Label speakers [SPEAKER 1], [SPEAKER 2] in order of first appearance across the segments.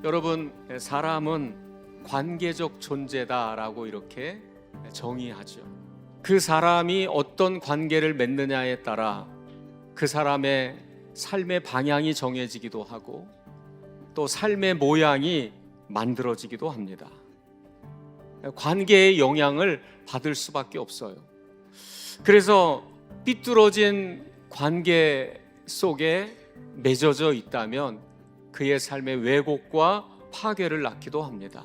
[SPEAKER 1] 여러분, 사람은 관계적 존재다라고 이렇게 정의하죠. 그 사람이 어떤 관계를 맺느냐에 따라 그 사람의 삶의 방향이 정해지기도 하고 또 삶의 모양이 만들어지기도 합니다. 관계의 영향을 받을 수밖에 없어요. 그래서 삐뚤어진 관계 속에 맺어져 있다면 그의 삶의 왜곡과 파괴를 낳기도 합니다.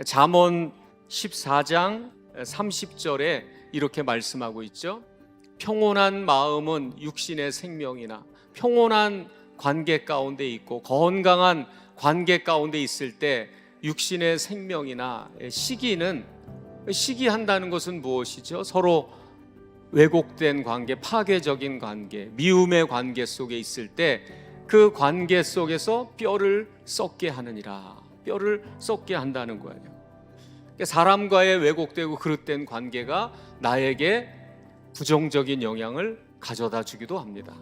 [SPEAKER 1] 잠언 14장 30절에 이렇게 말씀하고 있죠. 평온한 마음은 육신의 생명이나 평온한 관계 가운데 있고 건강한 관계 가운데 있을 때 육신의 생명이나 시기한다는 것은 무엇이죠? 서로 왜곡된 관계, 파괴적인 관계, 미움의 관계 속에 있을 때 그 관계 속에서 뼈를 썩게 하느니라. 뼈를 썩게 한다는 거예요. 사람과의 왜곡되고 그릇된 관계가 나에게 부정적인 영향을 가져다 주기도 합니다.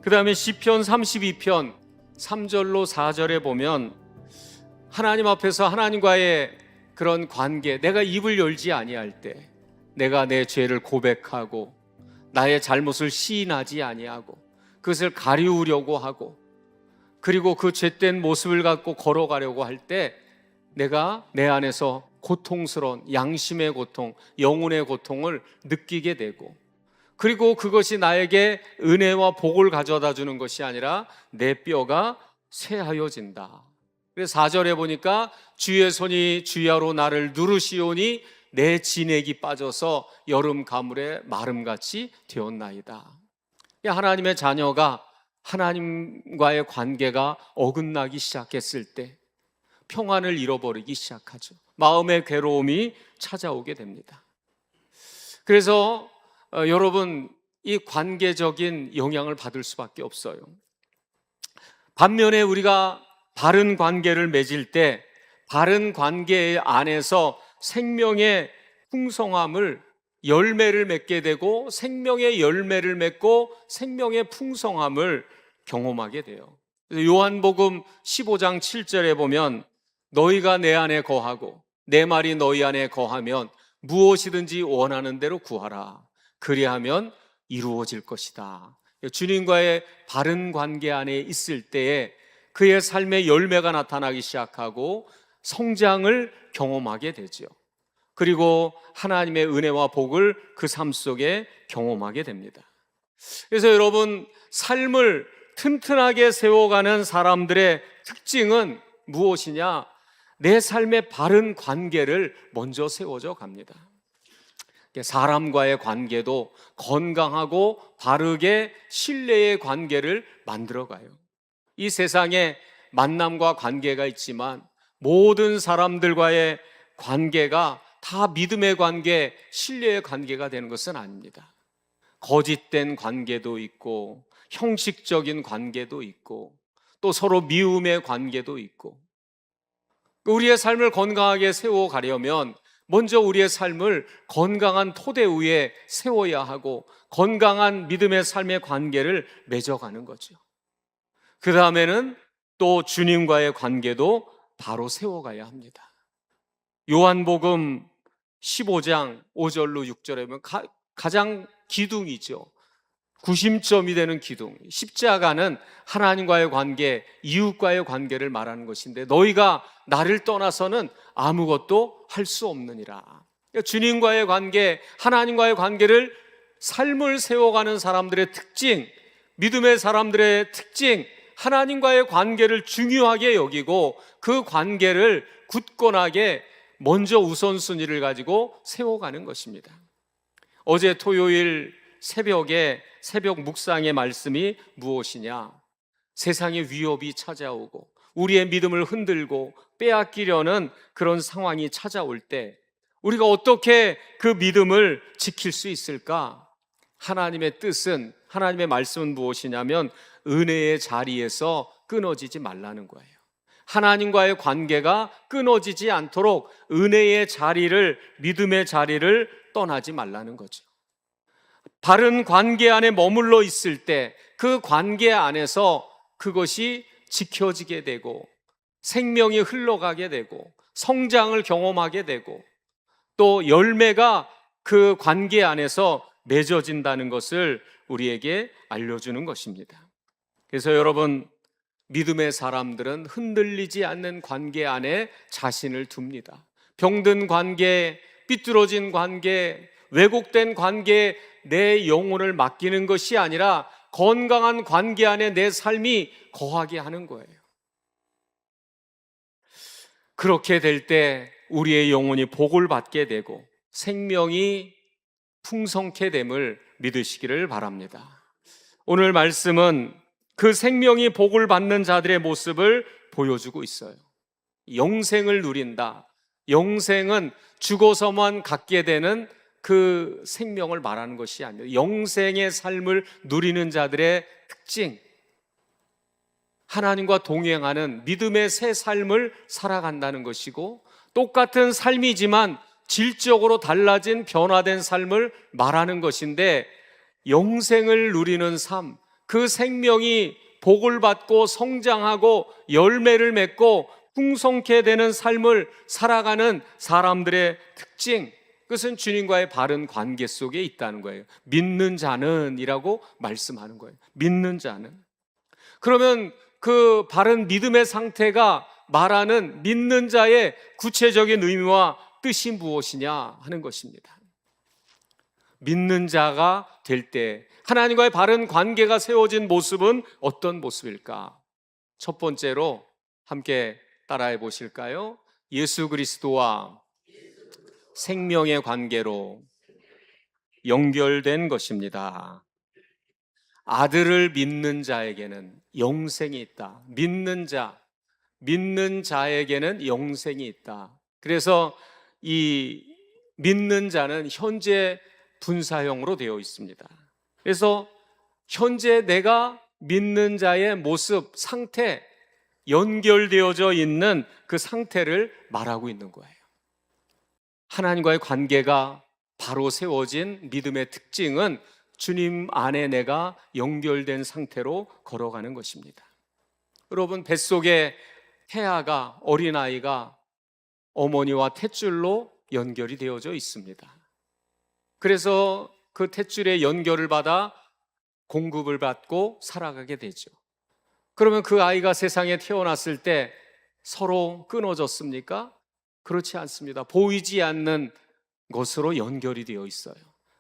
[SPEAKER 1] 그 다음에 시편 32편 3절로 4절에 보면 하나님 앞에서 하나님과의 그런 관계, 내가 입을 열지 아니할 때 내가 내 죄를 고백하고 나의 잘못을 시인하지 아니하고 그것을 가리우려고 하고 그리고 그 죄된 모습을 갖고 걸어가려고 할 때 내가 내 안에서 고통스러운 양심의 고통, 영혼의 고통을 느끼게 되고 그리고 그것이 나에게 은혜와 복을 가져다 주는 것이 아니라 내 뼈가 쇠하여진다. 그래서 4절에 보니까 주의 손이 주야로 나를 누르시오니 내 진액이 빠져서 여름 가물에 마름같이 되었나이다. 하나님의 자녀가 하나님과의 관계가 어긋나기 시작했을 때 평안을 잃어버리기 시작하죠. 마음의 괴로움이 찾아오게 됩니다. 그래서 여러분, 이 관계적인 영향을 받을 수밖에 없어요. 반면에 우리가 바른 관계를 맺을 때 바른 관계 안에서 생명의 풍성함을 열매를 맺게 되고 생명의 열매를 맺고 생명의 풍성함을 경험하게 돼요. 요한복음 15장 7절에 보면 너희가 내 안에 거하고 내 말이 너희 안에 거하면 무엇이든지 원하는 대로 구하라. 그리하면 이루어질 것이다. 주님과의 바른 관계 안에 있을 때에 그의 삶의 열매가 나타나기 시작하고 성장을 경험하게 되죠. 그리고 하나님의 은혜와 복을 그 삶 속에 경험하게 됩니다. 그래서 여러분, 삶을 튼튼하게 세워가는 사람들의 특징은 무엇이냐? 내 삶의 바른 관계를 먼저 세워져 갑니다. 사람과의 관계도 건강하고 바르게 신뢰의 관계를 만들어가요. 이 세상에 만남과 관계가 있지만 모든 사람들과의 관계가 다 믿음의 관계, 신뢰의 관계가 되는 것은 아닙니다. 거짓된 관계도 있고 형식적인 관계도 있고 또 서로 미움의 관계도 있고 우리의 삶을 건강하게 세워가려면 먼저 우리의 삶을 건강한 토대 위에 세워야 하고 건강한 믿음의 삶의 관계를 맺어가는 거죠. 그 다음에는 또 주님과의 관계도 바로 세워가야 합니다. 요한복음 15장 5절로 6절에 보면 가장 기둥이죠. 구심점이 되는 기둥. 십자가는 하나님과의 관계, 이웃과의 관계를 말하는 것인데 너희가 나를 떠나서는 아무것도 할 수 없느니라. 주님과의 관계, 하나님과의 관계를 삶을 세워가는 사람들의 특징, 믿음의 사람들의 특징, 하나님과의 관계를 중요하게 여기고 그 관계를 굳건하게 먼저 우선순위를 가지고 세워가는 것입니다. 어제 토요일 새벽에 새벽 묵상의 말씀이 무엇이냐? 세상의 위협이 찾아오고 우리의 믿음을 흔들고 빼앗기려는 그런 상황이 찾아올 때 우리가 어떻게 그 믿음을 지킬 수 있을까? 하나님의 뜻은, 하나님의 말씀은 무엇이냐면 은혜의 자리에서 끊어지지 말라는 거예요. 하나님과의 관계가 끊어지지 않도록 은혜의 자리를, 믿음의 자리를 떠나지 말라는 거죠. 바른 관계 안에 머물러 있을 때 그 관계 안에서 그것이 지켜지게 되고 생명이 흘러가게 되고 성장을 경험하게 되고 또 열매가 그 관계 안에서 맺어진다는 것을 우리에게 알려주는 것입니다. 그래서 여러분, 믿음의 사람들은 흔들리지 않는 관계 안에 자신을 둡니다. 병든 관계, 삐뚤어진 관계, 왜곡된 관계에 내 영혼을 맡기는 것이 아니라 건강한 관계 안에 내 삶이 거하게 하는 거예요. 그렇게 될 때 우리의 영혼이 복을 받게 되고 생명이 풍성케 됨을 믿으시기를 바랍니다. 오늘 말씀은 그 생명이 복을 받는 자들의 모습을 보여주고 있어요. 영생을 누린다. 영생은 죽어서만 갖게 되는 그 생명을 말하는 것이 아니라 영생의 삶을 누리는 자들의 특징, 하나님과 동행하는 믿음의 새 삶을 살아간다는 것이고, 똑같은 삶이지만 질적으로 달라진 변화된 삶을 말하는 것인데, 영생을 누리는 삶, 그 생명이 복을 받고 성장하고 열매를 맺고 풍성케 되는 삶을 살아가는 사람들의 특징, 그것은 주님과의 바른 관계 속에 있다는 거예요. 믿는 자는 이라고 말씀하는 거예요. 믿는 자는. 그러면 그 바른 믿음의 상태가 말하는 믿는 자의 구체적인 의미와 뜻이 무엇이냐 하는 것입니다. 믿는 자가 될 때 하나님과의 바른 관계가 세워진 모습은 어떤 모습일까? 첫 번째로 함께 따라해 보실까요? 예수 그리스도와 생명의 관계로 연결된 것입니다. 아들을 믿는 자에게는 영생이 있다. 믿는 자에게는 영생이 있다. 그래서 이 믿는 자는 현재 분사형으로 되어 있습니다. 그래서 현재 내가 믿는 자의 모습, 상태, 연결되어져 있는 그 상태를 말하고 있는 거예요. 하나님과의 관계가 바로 세워진 믿음의 특징은 주님 안에 내가 연결된 상태로 걸어가는 것입니다. 여러분, 뱃속에 태아가, 어린아이가 어머니와 탯줄로 연결이 되어져 있습니다. 그래서 그 탯줄의 연결을 받아 공급을 받고 살아가게 되죠. 그러면 그 아이가 세상에 태어났을 때 서로 끊어졌습니까? 그렇지 않습니다. 보이지 않는 것으로 연결이 되어 있어요.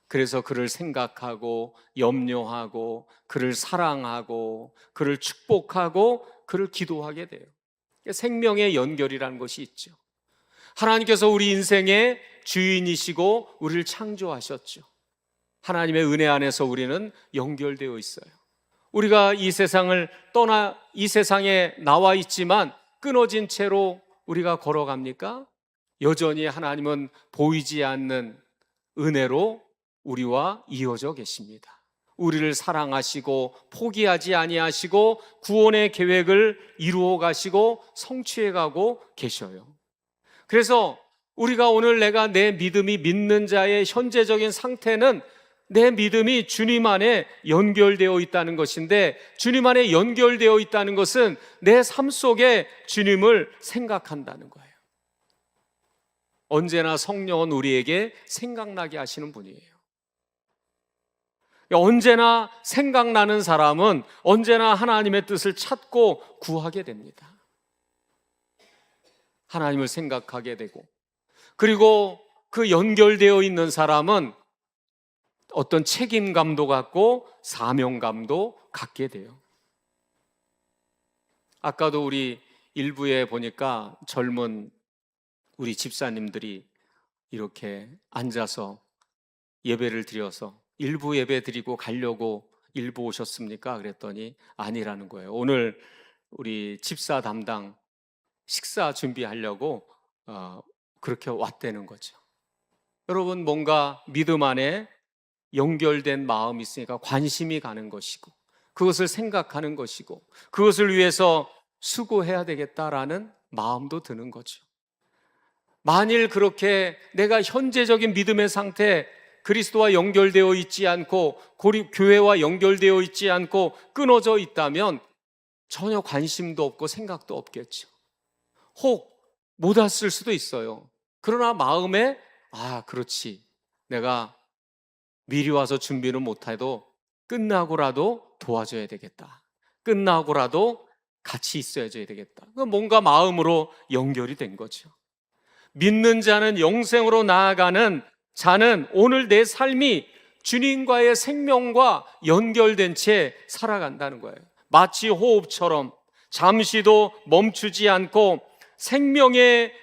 [SPEAKER 1] 그래서 그를 생각하고 염려하고 그를 사랑하고 그를 축복하고 그를 기도하게 돼요. 생명의 연결이라는 것이 있죠. 하나님께서 우리 인생의 주인이시고 우리를 창조하셨죠. 하나님의 은혜 안에서 우리는 연결되어 있어요. 우리가 이 세상을 떠나 이 세상에 나와 있지만 끊어진 채로 우리가 걸어갑니까? 여전히 하나님은 보이지 않는 은혜로 우리와 이어져 계십니다. 우리를 사랑하시고 포기하지 아니하시고 구원의 계획을 이루어 가시고 성취해 가고 계셔요. 그래서 우리가 오늘 내가 내 믿음이 믿는 자의 현재적인 상태는 내 믿음이 주님 안에 연결되어 있다는 것인데, 주님 안에 연결되어 있다는 것은 내 삶 속에 주님을 생각한다는 거예요. 언제나 성령은 우리에게 생각나게 하시는 분이에요. 언제나 생각나는 사람은 언제나 하나님의 뜻을 찾고 구하게 됩니다. 하나님을 생각하게 되고, 그리고 그 연결되어 있는 사람은 어떤 책임감도 갖고 사명감도 갖게 돼요. 아까도 우리 일부에 보니까 젊은 우리 집사님들이 이렇게 앉아서 예배를 드려서 일부 예배 드리고 가려고 일부 오셨습니까? 그랬더니 아니라는 거예요. 오늘 우리 집사 담당 식사 준비하려고 그렇게 왔다는 거죠. 여러분, 뭔가 믿음 안에 연결된 마음이 있으니까 관심이 가는 것이고, 그것을 생각하는 것이고, 그것을 위해서 수고해야 되겠다라는 마음도 드는 거죠. 만일 그렇게 내가 현재적인 믿음의 상태, 그리스도와 연결되어 있지 않고 교회와 연결되어 있지 않고 끊어져 있다면 전혀 관심도 없고 생각도 없겠죠. 혹 못 왔을 수도 있어요. 그러나 마음에 그렇지. 내가 미리 와서 준비는 못해도 끝나고라도 도와줘야 되겠다. 끝나고라도 같이 있어야줘야 되겠다. 뭔가 마음으로 연결이 된 거죠. 믿는 자는 영생으로 나아가는 자는 오늘 내 삶이 주님과의 생명과 연결된 채 살아간다는 거예요. 마치 호흡처럼 잠시도 멈추지 않고 생명의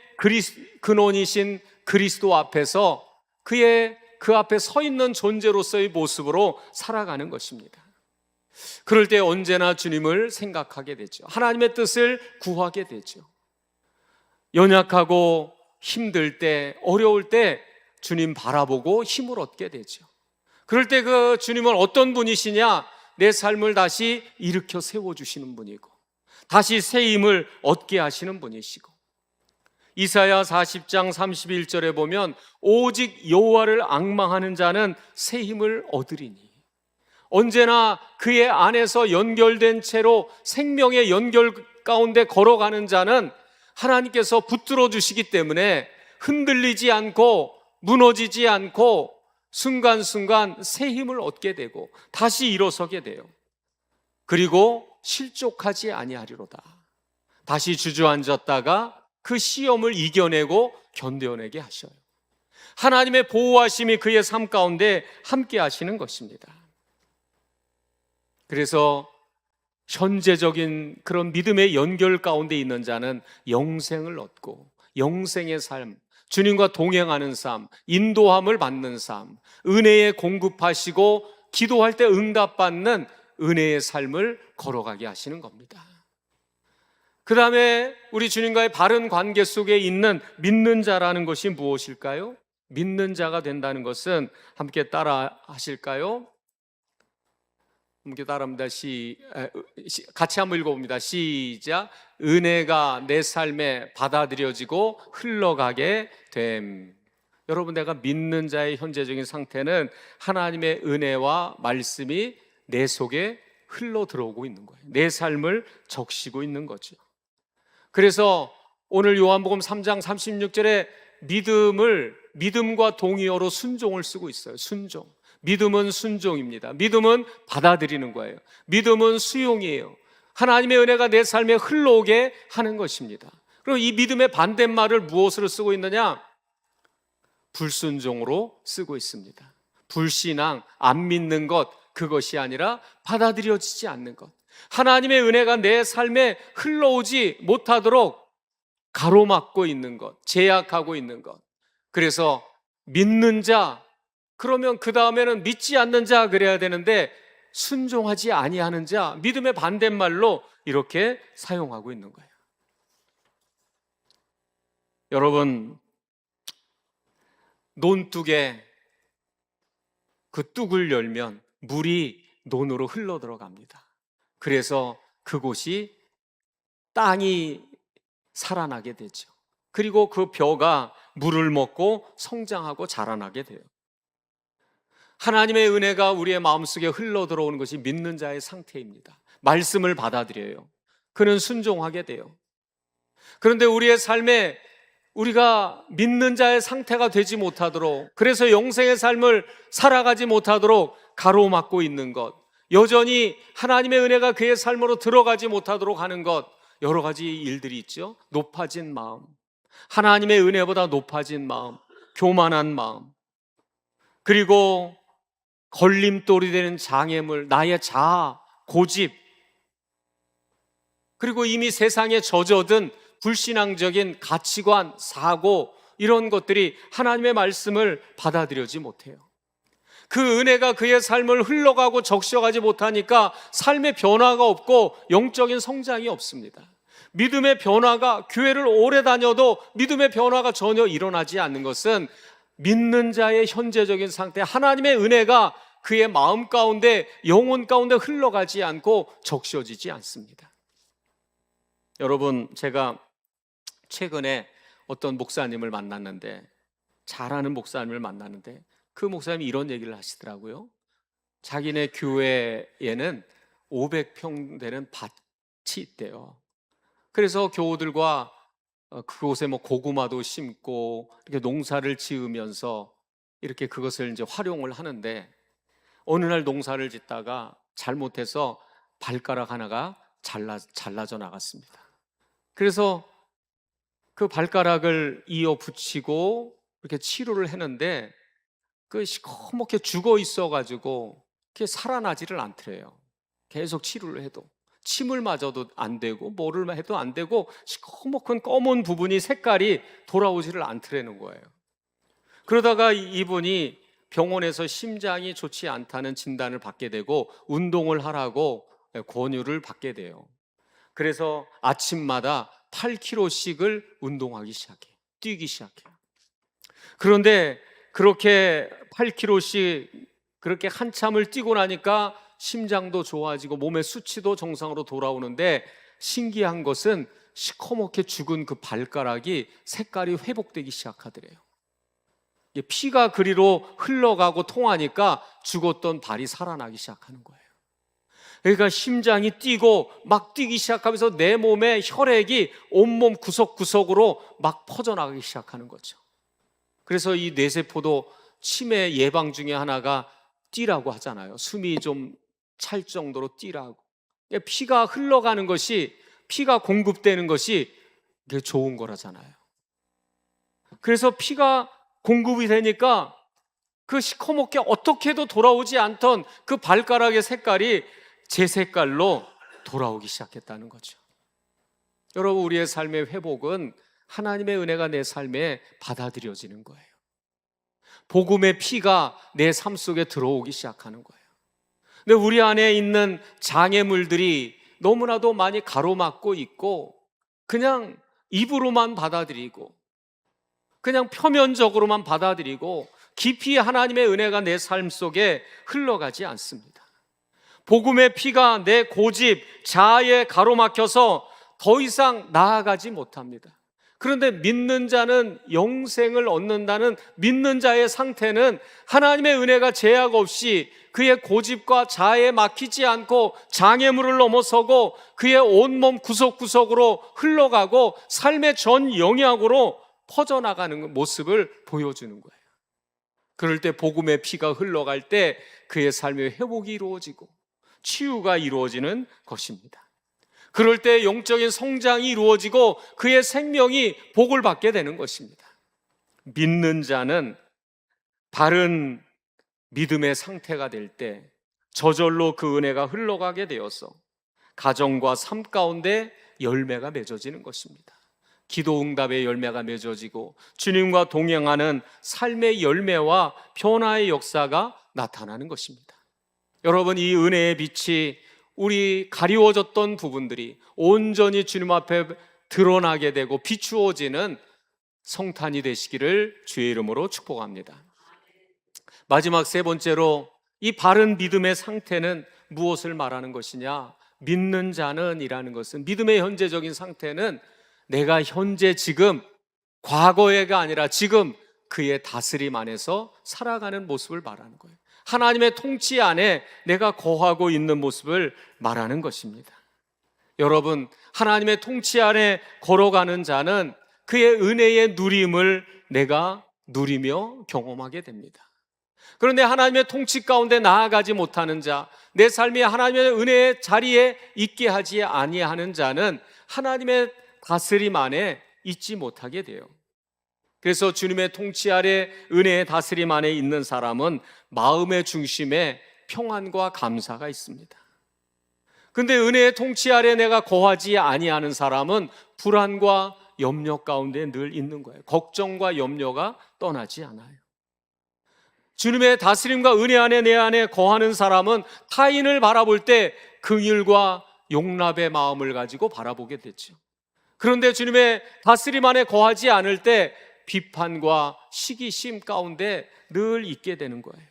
[SPEAKER 1] 근원이신 그리스도 앞에서 그 앞에 서 있는 존재로서의 모습으로 살아가는 것입니다. 그럴 때 언제나 주님을 생각하게 되죠. 하나님의 뜻을 구하게 되죠. 연약하고 힘들 때, 어려울 때 주님 바라보고 힘을 얻게 되죠. 그럴 때 그 주님은 어떤 분이시냐? 내 삶을 다시 일으켜 세워주시는 분이고, 다시 새 힘을 얻게 하시는 분이시고, 이사야 40장 31절에 보면 오직 여호와를 앙망하는 자는 새 힘을 얻으리니, 언제나 그의 안에서 연결된 채로 생명의 연결 가운데 걸어가는 자는 하나님께서 붙들어 주시기 때문에 흔들리지 않고 무너지지 않고 순간순간 새 힘을 얻게 되고 다시 일어서게 돼요. 그리고 실족하지 아니하리로다. 다시 주저앉았다가 그 시험을 이겨내고 견뎌내게 하셔요. 하나님의 보호하심이 그의 삶 가운데 함께 하시는 것입니다. 그래서 현재적인 그런 믿음의 연결 가운데 있는 자는 영생을 얻고, 영생의 삶, 주님과 동행하는 삶, 인도함을 받는 삶, 은혜에 공급하시고 기도할 때 응답받는 은혜의 삶을 걸어가게 하시는 겁니다. 그 다음에 우리 주님과의 바른 관계 속에 있는 믿는 자라는 것이 무엇일까요? 믿는 자가 된다는 것은 함께 따라 하실까요? 함께 따라합니다. 같이 한번 읽어봅니다. 시작. 은혜가 내 삶에 받아들여지고 흘러가게 됨. 여러분, 내가 믿는 자의 현재적인 상태는 하나님의 은혜와 말씀이 내 속에 흘러 들어오고 있는 거예요. 내 삶을 적시고 있는 거죠. 그래서 오늘 요한복음 3장 36절에 믿음과 동의어로 순종을 쓰고 있어요. 순종. 믿음은 순종입니다. 믿음은 받아들이는 거예요. 믿음은 수용이에요. 하나님의 은혜가 내 삶에 흘러오게 하는 것입니다. 그리고 이 믿음의 반대말을 무엇으로 쓰고 있느냐? 불순종으로 쓰고 있습니다. 불신앙, 안 믿는 것, 그것이 아니라 받아들여지지 않는 것. 하나님의 은혜가 내 삶에 흘러오지 못하도록 가로막고 있는 것, 제약하고 있는 것. 그래서 믿는 자, 그러면 그 다음에는 믿지 않는 자 그래야 되는데 순종하지 아니하는 자, 믿음의 반대말로 이렇게 사용하고 있는 거예요. 여러분, 논둑에 그 뚝을 열면 물이 논으로 흘러 들어갑니다. 그래서 그곳이 땅이 살아나게 되죠. 그리고 그 벼가 물을 먹고 성장하고 자라나게 돼요. 하나님의 은혜가 우리의 마음속에 흘러 들어오는 것이 믿는 자의 상태입니다. 말씀을 받아들여요. 그는 순종하게 돼요. 그런데 우리의 삶에 우리가 믿는 자의 상태가 되지 못하도록, 그래서 영생의 삶을 살아가지 못하도록 가로막고 있는 것, 여전히 하나님의 은혜가 그의 삶으로 들어가지 못하도록 하는 것, 여러 가지 일들이 있죠. 높아진 마음, 하나님의 은혜보다 높아진 마음, 교만한 마음, 그리고 걸림돌이 되는 장애물, 나의 자아, 고집, 그리고 이미 세상에 젖어든 불신앙적인 가치관, 사고, 이런 것들이 하나님의 말씀을 받아들여지 못해요. 그 은혜가 그의 삶을 흘러가고 적셔가지 못하니까 삶의 변화가 없고 영적인 성장이 없습니다. 믿음의 변화가, 교회를 오래 다녀도 믿음의 변화가 전혀 일어나지 않는 것은 믿는 자의 현재적인 상태, 하나님의 은혜가 그의 마음 가운데, 영혼 가운데 흘러가지 않고 적셔지지 않습니다. 여러분, 제가 최근에 어떤 목사님을 만났는데, 잘하는 목사님을 만났는데, 그 목사님이 이런 얘기를 하시더라고요. 자기네 교회에는 500평 되는 밭이 있대요. 그래서 교우들과 그곳에 뭐 고구마도 심고 이렇게 농사를 지으면서 이렇게 그것을 이제 활용을 하는데, 어느 날 농사를 짓다가 잘못해서 발가락 하나가 잘라져 나갔습니다. 그래서 그 발가락을 이어 붙이고 이렇게 치료를 했는데 그 시커멓게 죽어 있어가지고 그게 살아나지를 않더래요. 계속 치료를 해도 침을 맞아도 안 되고 뭐를 해도 안 되고 시커멓은 검은 부분이 색깔이 돌아오지를 않더라는 거예요. 그러다가 이분이 병원에서 심장이 좋지 않다는 진단을 받게 되고 운동을 하라고 권유를 받게 돼요. 그래서 아침마다 8km씩을 운동하기 시작해요. 뛰기 시작해요. 그런데 그렇게 8km씩 그렇게 한참을 뛰고 나니까 심장도 좋아지고 몸의 수치도 정상으로 돌아오는데, 신기한 것은 시커멓게 죽은 그 발가락이 색깔이 회복되기 시작하더래요. 피가 그리로 흘러가고 통하니까 죽었던 발이 살아나기 시작하는 거예요. 그러니까 심장이 뛰고 막 뛰기 시작하면서 내 몸의 혈액이 온몸 구석구석으로 막 퍼져나가기 시작하는 거죠. 그래서 이 뇌세포도 치매 예방 중에 하나가 뛰라고 하잖아요. 숨이 좀 찰 정도로 뛰라고. 피가 흘러가는 것이, 피가 공급되는 것이 좋은 거라잖아요. 그래서 피가 공급이 되니까 그 시커멓게 어떻게 해도 돌아오지 않던 그 발가락의 색깔이 제 색깔로 돌아오기 시작했다는 거죠. 여러분, 우리의 삶의 회복은 하나님의 은혜가 내 삶에 받아들여지는 거예요. 복음의 피가 내 삶 속에 들어오기 시작하는 거예요. 근데 우리 안에 있는 장애물들이 너무나도 많이 가로막고 있고, 그냥 입으로만 받아들이고 그냥 표면적으로만 받아들이고 깊이 하나님의 은혜가 내 삶 속에 흘러가지 않습니다. 복음의 피가 내 고집, 자아에 가로막혀서 더 이상 나아가지 못합니다. 그런데 믿는 자는 영생을 얻는다는 믿는 자의 상태는 하나님의 은혜가 제약 없이 그의 고집과 자아에 막히지 않고 장애물을 넘어서고 그의 온몸 구석구석으로 흘러가고 삶의 전 영역으로 퍼져나가는 모습을 보여주는 거예요. 그럴 때 복음의 피가 흘러갈 때 그의 삶의 회복이 이루어지고 치유가 이루어지는 것입니다. 그럴 때 영적인 성장이 이루어지고 그의 생명이 복을 받게 되는 것입니다. 믿는 자는 바른 믿음의 상태가 될 때 저절로 그 은혜가 흘러가게 되어서 가정과 삶 가운데 열매가 맺어지는 것입니다. 기도 응답의 열매가 맺어지고 주님과 동행하는 삶의 열매와 변화의 역사가 나타나는 것입니다. 여러분, 이 은혜의 빛이 우리 가리워졌던 부분들이 온전히 주님 앞에 드러나게 되고 비추어지는 성탄이 되시기를 주의 이름으로 축복합니다. 마지막 세 번째로, 이 바른 믿음의 상태는 무엇을 말하는 것이냐? 믿는 자는 이라는 것은, 믿음의 현재적인 상태는 내가 현재 지금, 과거가 아니라 지금 그의 다스림 안에서 살아가는 모습을 말하는 거예요. 하나님의 통치 안에 내가 거하고 있는 모습을 말하는 것입니다. 여러분, 하나님의 통치 안에 걸어가는 자는 그의 은혜의 누림을 내가 누리며 경험하게 됩니다. 그런데 하나님의 통치 가운데 나아가지 못하는 자, 내 삶이 하나님의 은혜의 자리에 있게 하지 아니하는 자는 하나님의 다스림 안에 있지 못하게 돼요. 그래서 주님의 통치 아래 은혜의 다스림 안에 있는 사람은 마음의 중심에 평안과 감사가 있습니다. 근데 은혜의 통치 아래 내가 거하지 아니하는 사람은 불안과 염려 가운데 늘 있는 거예요. 걱정과 염려가 떠나지 않아요. 주님의 다스림과 은혜 안에 내 안에 거하는 사람은 타인을 바라볼 때 긍휼과 용납의 마음을 가지고 바라보게 되죠. 그런데 주님의 다스림 안에 거하지 않을 때 비판과 시기심 가운데 늘 있게 되는 거예요.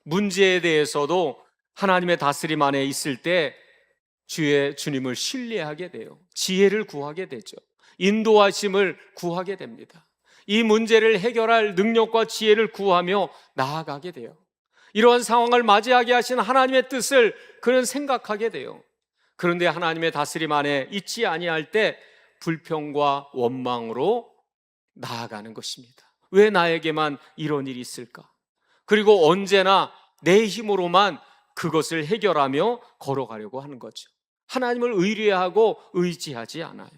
[SPEAKER 1] 문제에 대해서도 하나님의 다스림 안에 있을 때 주님을 신뢰하게 돼요. 지혜를 구하게 되죠. 인도하심을 구하게 됩니다. 이 문제를 해결할 능력과 지혜를 구하며 나아가게 돼요. 이러한 상황을 맞이하게 하신 하나님의 뜻을 그는 생각하게 돼요. 그런데 하나님의 다스림 안에 있지 아니할 때 불평과 원망으로 나아가는 것입니다. 왜 나에게만 이런 일이 있을까? 그리고 언제나 내 힘으로만 그것을 해결하며 걸어가려고 하는 거죠. 하나님을 의뢰하고 의지하지 않아요.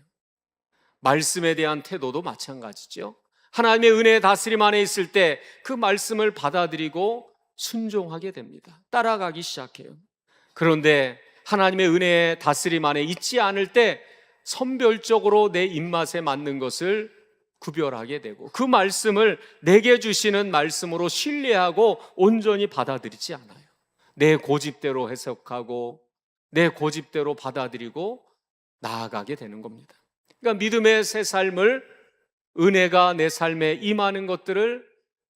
[SPEAKER 1] 말씀에 대한 태도도 마찬가지죠. 하나님의 은혜의 다스림 안에 있을 때 그 말씀을 받아들이고 순종하게 됩니다. 따라가기 시작해요. 그런데 하나님의 은혜의 다스림 안에 있지 않을 때 선별적으로 내 입맛에 맞는 것을 구별하게 되고, 그 말씀을 내게 주시는 말씀으로 신뢰하고 온전히 받아들이지 않아요. 내 고집대로 해석하고 내 고집대로 받아들이고 나아가게 되는 겁니다. 그러니까 믿음의 새 삶을, 은혜가 내 삶에 임하는 것들을,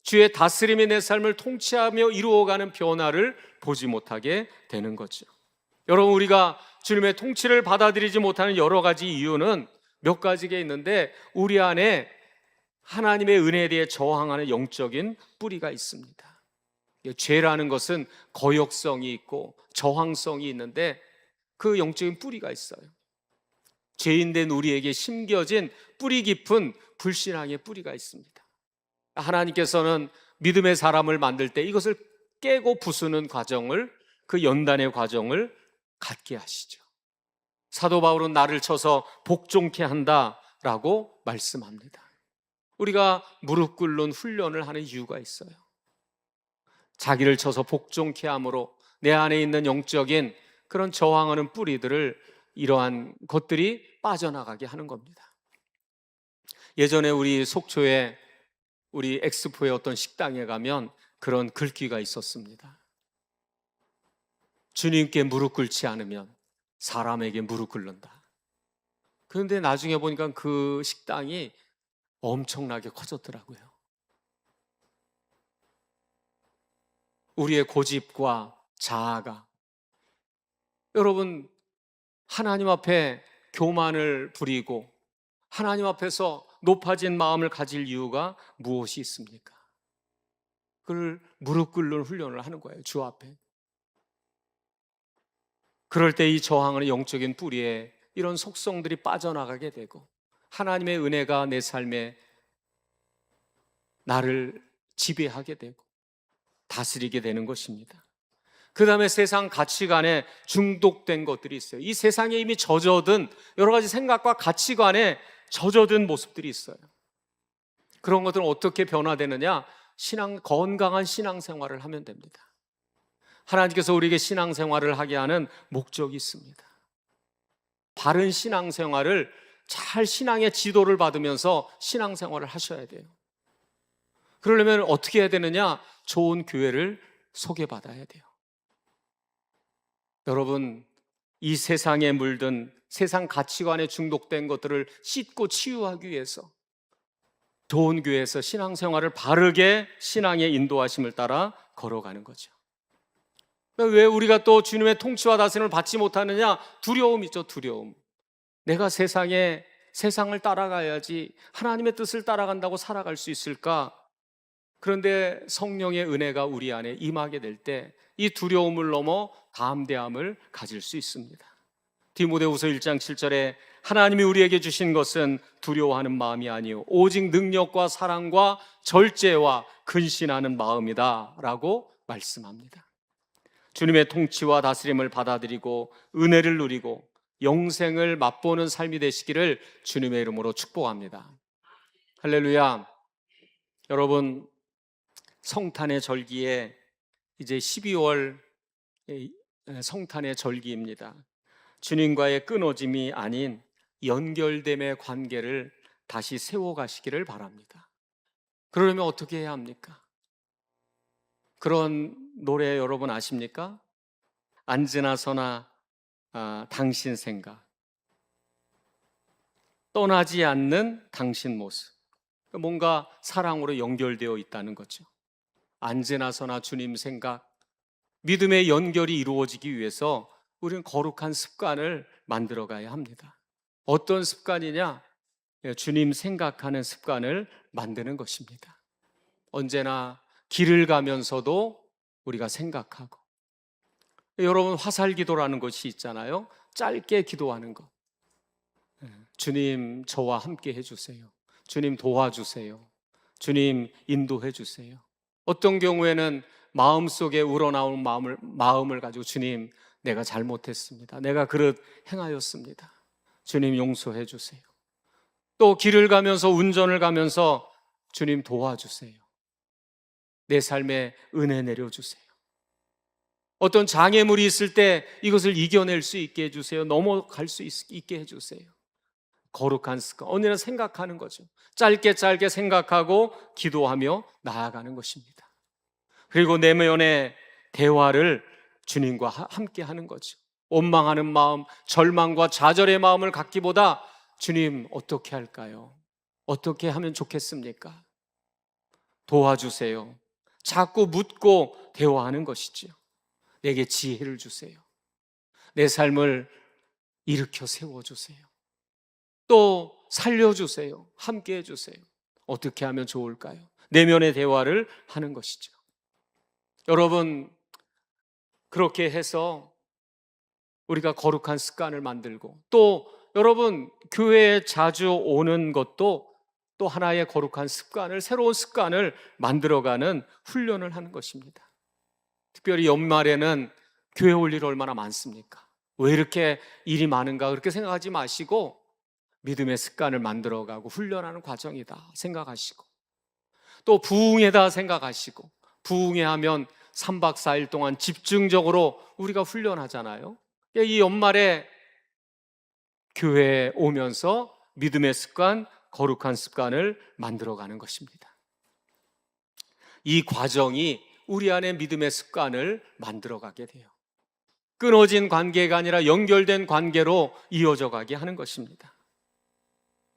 [SPEAKER 1] 주의 다스림이 내 삶을 통치하며 이루어가는 변화를 보지 못하게 되는 거죠. 여러분, 우리가 주님의 통치를 받아들이지 못하는 여러 가지 이유는 몇 가지가 있는데, 우리 안에 하나님의 은혜에 대해 저항하는 영적인 뿌리가 있습니다. 죄라는 것은 거역성이 있고 저항성이 있는데 그 영적인 뿌리가 있어요. 죄인된 우리에게 심겨진 뿌리 깊은 불신앙의 뿌리가 있습니다. 하나님께서는 믿음의 사람을 만들 때 이것을 깨고 부수는 과정을, 그 연단의 과정을 갖게 하시죠. 사도 바울은 나를 쳐서 복종케 한다라고 말씀합니다. 우리가 무릎 꿇는 훈련을 하는 이유가 있어요. 자기를 쳐서 복종케 함으로 내 안에 있는 영적인 그런 저항하는 뿌리들을, 이러한 것들이 빠져나가게 하는 겁니다. 예전에 우리 속초에, 우리 엑스포의 어떤 식당에 가면 그런 글귀가 있었습니다. 주님께 무릎 꿇지 않으면 사람에게 무릎 꿇는다. 그런데 나중에 보니까 그 식당이 엄청나게 커졌더라고요. 우리의 고집과 자아가, 여러분, 하나님 앞에 교만을 부리고 하나님 앞에서 높아진 마음을 가질 이유가 무엇이 있습니까? 그걸 무릎 꿇는 훈련을 하는 거예요, 주 앞에. 그럴 때 이 저항하는 영적인 뿌리에 이런 속성들이 빠져나가게 되고, 하나님의 은혜가 내 삶에 나를 지배하게 되고 다스리게 되는 것입니다. 그 다음에 세상 가치관에 중독된 것들이 있어요. 이 세상에 이미 젖어든 여러 가지 생각과 가치관에 젖어든 모습들이 있어요. 그런 것들은 어떻게 변화되느냐? 건강한 신앙생활을 하면 됩니다. 하나님께서 우리에게 신앙생활을 하게 하는 목적이 있습니다. 바른 신앙생활을, 잘 신앙의 지도를 받으면서 신앙생활을 하셔야 돼요. 그러려면 어떻게 해야 되느냐? 좋은 교회를 소개받아야 돼요. 여러분, 이 세상에 물든 세상 가치관에 중독된 것들을 씻고 치유하기 위해서 좋은 교회에서 신앙생활을 바르게 신앙의 인도하심을 따라 걸어가는 거죠. 왜 우리가 또 주님의 통치와 다스림을 받지 못하느냐? 두려움이죠, 두려움. 내가 세상을 따라가야지, 하나님의 뜻을 따라간다고 살아갈 수 있을까? 그런데 성령의 은혜가 우리 안에 임하게 될 때 이 두려움을 넘어 담대함을 가질 수 있습니다. 디모데후서 1장 7절에 하나님이 우리에게 주신 것은 두려워하는 마음이 아니요 오직 능력과 사랑과 절제와 근신하는 마음이다 라고 말씀합니다. 주님의 통치와 다스림을 받아들이고 은혜를 누리고 영생을 맛보는 삶이 되시기를 주님의 이름으로 축복합니다. 할렐루야. 여러분, 성탄의 절기에 이제 12월 성탄의 절기입니다. 주님과의 끊어짐이 아닌 연결됨의 관계를 다시 세워가시기를 바랍니다. 그러려면 어떻게 해야 합니까? 그런 노래 여러분 아십니까? 앉으나 서나 당신 생각, 떠나지 않는 당신 모습. 뭔가 사랑으로 연결되어 있다는 거죠. 앉으나 서나 주님 생각, 믿음의 연결이 이루어지기 위해서 우리는 거룩한 습관을 만들어 가야 합니다. 어떤 습관이냐? 주님 생각하는 습관을 만드는 것입니다. 언제나 길을 가면서도 우리가 생각하고, 여러분 화살 기도라는 것이 있잖아요. 짧게 기도하는 것. 주님 저와 함께 해주세요. 주님 도와주세요. 주님 인도해 주세요. 어떤 경우에는 마음속에 우러나오는 마음을 가지고 주님 내가 잘못했습니다. 내가 그릇 행하였습니다. 주님 용서해 주세요. 또 길을 가면서 운전을 가면서 주님 도와주세요. 내 삶에 은혜 내려주세요. 어떤 장애물이 있을 때 이것을 이겨낼 수 있게 해주세요. 넘어갈 수 있게 해주세요. 거룩한 습관, 언제나 생각하는 거죠. 짧게 생각하고 기도하며 나아가는 것입니다. 그리고 내면의 대화를 주님과 함께 하는 거죠. 원망하는 마음, 절망과 좌절의 마음을 갖기보다 주님 어떻게 할까요? 어떻게 하면 좋겠습니까? 도와주세요. 자꾸 묻고 대화하는 것이지요. 내게 지혜를 주세요. 내 삶을 일으켜 세워주세요. 또 살려주세요. 함께 해주세요. 어떻게 하면 좋을까요? 내면의 대화를 하는 것이죠. 여러분, 그렇게 해서 우리가 거룩한 습관을 만들고, 또 여러분 교회에 자주 오는 것도 또 하나의 거룩한 습관을, 새로운 습관을 만들어가는 훈련을 하는 것입니다. 특별히 연말에는 교회 올 일 얼마나 많습니까? 왜 이렇게 일이 많은가 그렇게 생각하지 마시고 믿음의 습관을 만들어가고 훈련하는 과정이다 생각하시고, 또 부흥회다 생각하시고, 부흥회 하면 3박 4일 동안 집중적으로 우리가 훈련하잖아요. 이 연말에 교회에 오면서 믿음의 습관, 거룩한 습관을 만들어가는 것입니다. 이 과정이 우리 안에 믿음의 습관을 만들어가게 돼요. 끊어진 관계가 아니라 연결된 관계로 이어져 가게 하는 것입니다.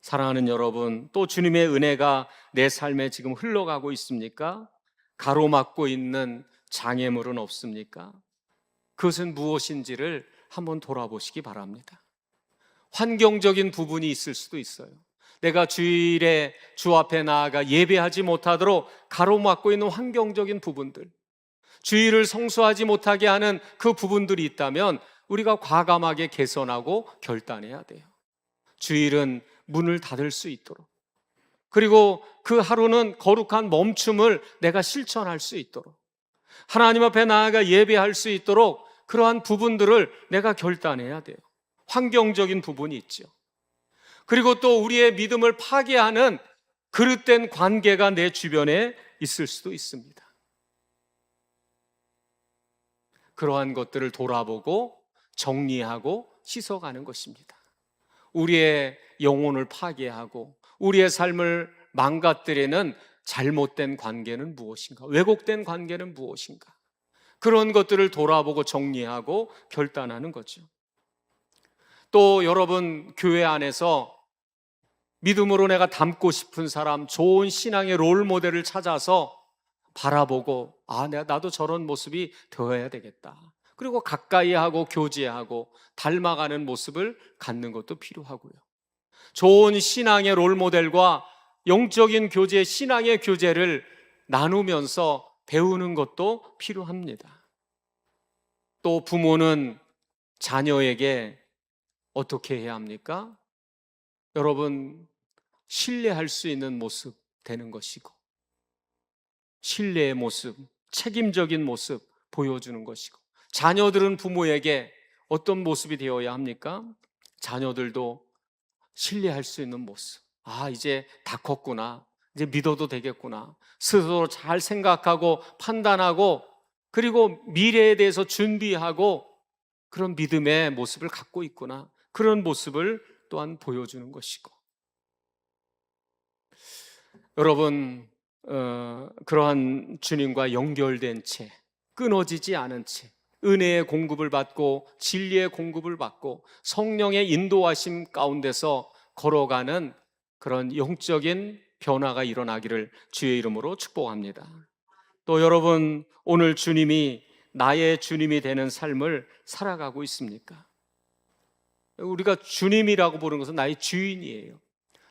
[SPEAKER 1] 사랑하는 여러분, 또 주님의 은혜가 내 삶에 지금 흘러가고 있습니까? 가로막고 있는 장애물은 없습니까? 그것은 무엇인지를 한번 돌아보시기 바랍니다. 환경적인 부분이 있을 수도 있어요. 내가 주일에 주 앞에 나아가 예배하지 못하도록 가로막고 있는 환경적인 부분들, 주일을 성수하지 못하게 하는 그 부분들이 있다면 우리가 과감하게 개선하고 결단해야 돼요. 주일은 문을 닫을 수 있도록, 그리고 그 하루는 거룩한 멈춤을 내가 실천할 수 있도록, 하나님 앞에 나아가 예배할 수 있도록 그러한 부분들을 내가 결단해야 돼요. 환경적인 부분이 있죠. 그리고 또 우리의 믿음을 파괴하는 그릇된 관계가 내 주변에 있을 수도 있습니다. 그러한 것들을 돌아보고 정리하고 씻어가는 것입니다. 우리의 영혼을 파괴하고 우리의 삶을 망가뜨리는 잘못된 관계는 무엇인가? 왜곡된 관계는 무엇인가? 그런 것들을 돌아보고 정리하고 결단하는 거죠. 또 여러분, 교회 안에서 믿음으로 내가 닮고 싶은 사람, 좋은 신앙의 롤 모델을 찾아서 바라보고, 나도 저런 모습이 되어야 되겠다. 그리고 가까이 하고 교제하고 닮아가는 모습을 갖는 것도 필요하고요. 좋은 신앙의 롤 모델과 영적인 교제, 신앙의 교제를 나누면서 배우는 것도 필요합니다. 또 부모는 자녀에게 어떻게 해야 합니까? 여러분, 신뢰할 수 있는 모습 되는 것이고, 신뢰의 모습, 책임적인 모습 보여주는 것이고, 자녀들은 부모에게 어떤 모습이 되어야 합니까? 자녀들도 신뢰할 수 있는 모습. 이제 다 컸구나. 이제 믿어도 되겠구나. 스스로 잘 생각하고 판단하고, 그리고 미래에 대해서 준비하고 그런 믿음의 모습을 갖고 있구나. 그런 모습을 또한 보여주는 것이고. 여러분, 그러한 주님과 연결된 채, 끊어지지 않은 채, 은혜의 공급을 받고 진리의 공급을 받고 성령의 인도하심 가운데서 걸어가는 그런 영적인 변화가 일어나기를 주의 이름으로 축복합니다. 또 여러분, 오늘 주님이 나의 주님이 되는 삶을 살아가고 있습니까? 우리가 주님이라고 부르는 것은 나의 주인이에요.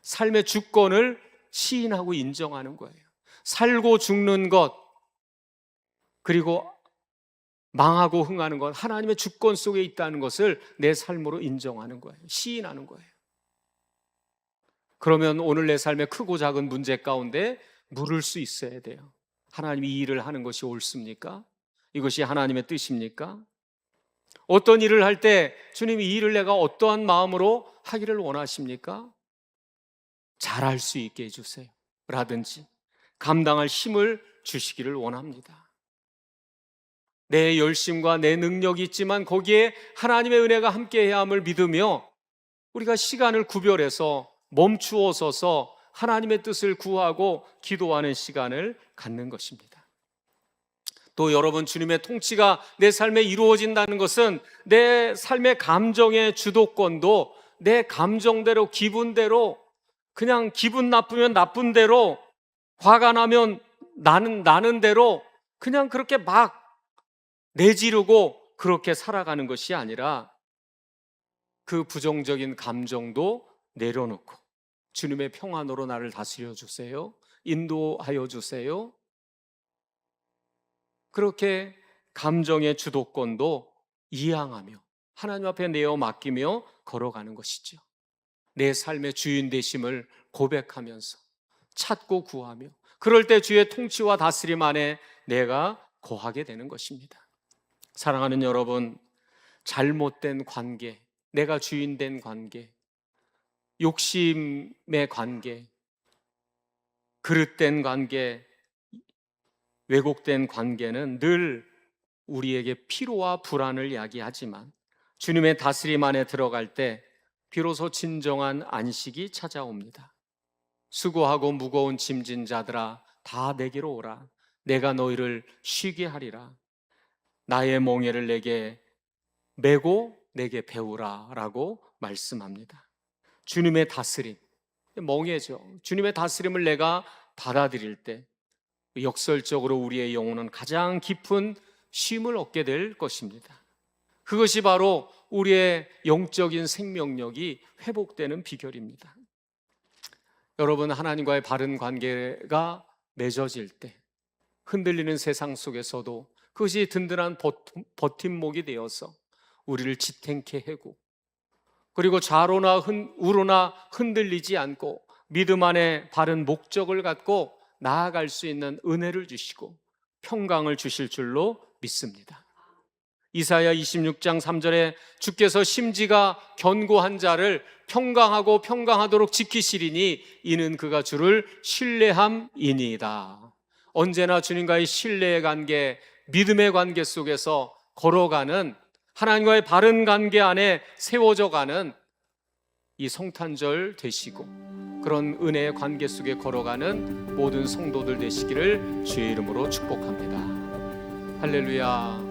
[SPEAKER 1] 삶의 주권을 시인하고 인정하는 거예요. 살고 죽는 것, 그리고 망하고 흥하는 것, 하나님의 주권 속에 있다는 것을 내 삶으로 인정하는 거예요. 시인하는 거예요. 그러면 오늘 내 삶의 크고 작은 문제 가운데 물을 수 있어야 돼요. 하나님이 이 일을 하는 것이 옳습니까? 이것이 하나님의 뜻입니까? 어떤 일을 할 때 주님이 이 일을 내가 어떠한 마음으로 하기를 원하십니까? 잘할 수 있게 해주세요 라든지 감당할 힘을 주시기를 원합니다. 내 열심과 내 능력이 있지만 거기에 하나님의 은혜가 함께해야 함을 믿으며 우리가 시간을 구별해서 멈추어 서서 하나님의 뜻을 구하고 기도하는 시간을 갖는 것입니다. 또 여러분, 주님의 통치가 내 삶에 이루어진다는 것은 내 삶의 감정의 주도권도 내 감정대로, 기분대로, 그냥 기분 나쁘면 나쁜 대로, 화가 나면 나는 대로 그냥 그렇게 막 내지르고 그렇게 살아가는 것이 아니라 그 부정적인 감정도 내려놓고 주님의 평안으로 나를 다스려 주세요, 인도하여 주세요, 그렇게 감정의 주도권도 이양하며 하나님 앞에 내어 맡기며 걸어가는 것이죠. 내 삶의 주인 되심을 고백하면서 찾고 구하며 그럴 때 주의 통치와 다스림 안에 내가 거하게 되는 것입니다. 사랑하는 여러분, 잘못된 관계, 내가 주인 된 관계, 욕심의 관계, 그릇된 관계, 왜곡된 관계는 늘 우리에게 피로와 불안을 야기하지만 주님의 다스림 안에 들어갈 때 비로소 진정한 안식이 찾아옵니다. 수고하고 무거운 짐진 자들아 다 내게로 오라. 내가 너희를 쉬게 하리라. 나의 멍에를 내게 메고 내게 배우라 라고 말씀합니다. 주님의 다스림, 멍에죠. 주님의 다스림을 내가 받아들일 때 역설적으로 우리의 영혼은 가장 깊은 쉼을 얻게 될 것입니다. 그것이 바로 우리의 영적인 생명력이 회복되는 비결입니다. 여러분, 하나님과의 바른 관계가 맺어질 때 흔들리는 세상 속에서도 그것이 든든한 버팀목이 되어서 우리를 지탱케 하고, 그리고 좌로나 우로나 흔들리지 않고 믿음 안에 바른 목적을 갖고 나아갈 수 있는 은혜를 주시고 평강을 주실 줄로 믿습니다. 이사야 26장 3절에 주께서 심지가 견고한 자를 평강하고 평강하도록 지키시리니 이는 그가 주를 신뢰함이니이다. 언제나 주님과의 신뢰의 관계, 믿음의 관계 속에서 걸어가는, 하나님과의 바른 관계 안에 세워져 가는 이 성탄절 되시고 그런 은혜의 관계 속에 걸어가는 모든 성도들 되시기를 주의 이름으로 축복합니다. 할렐루야.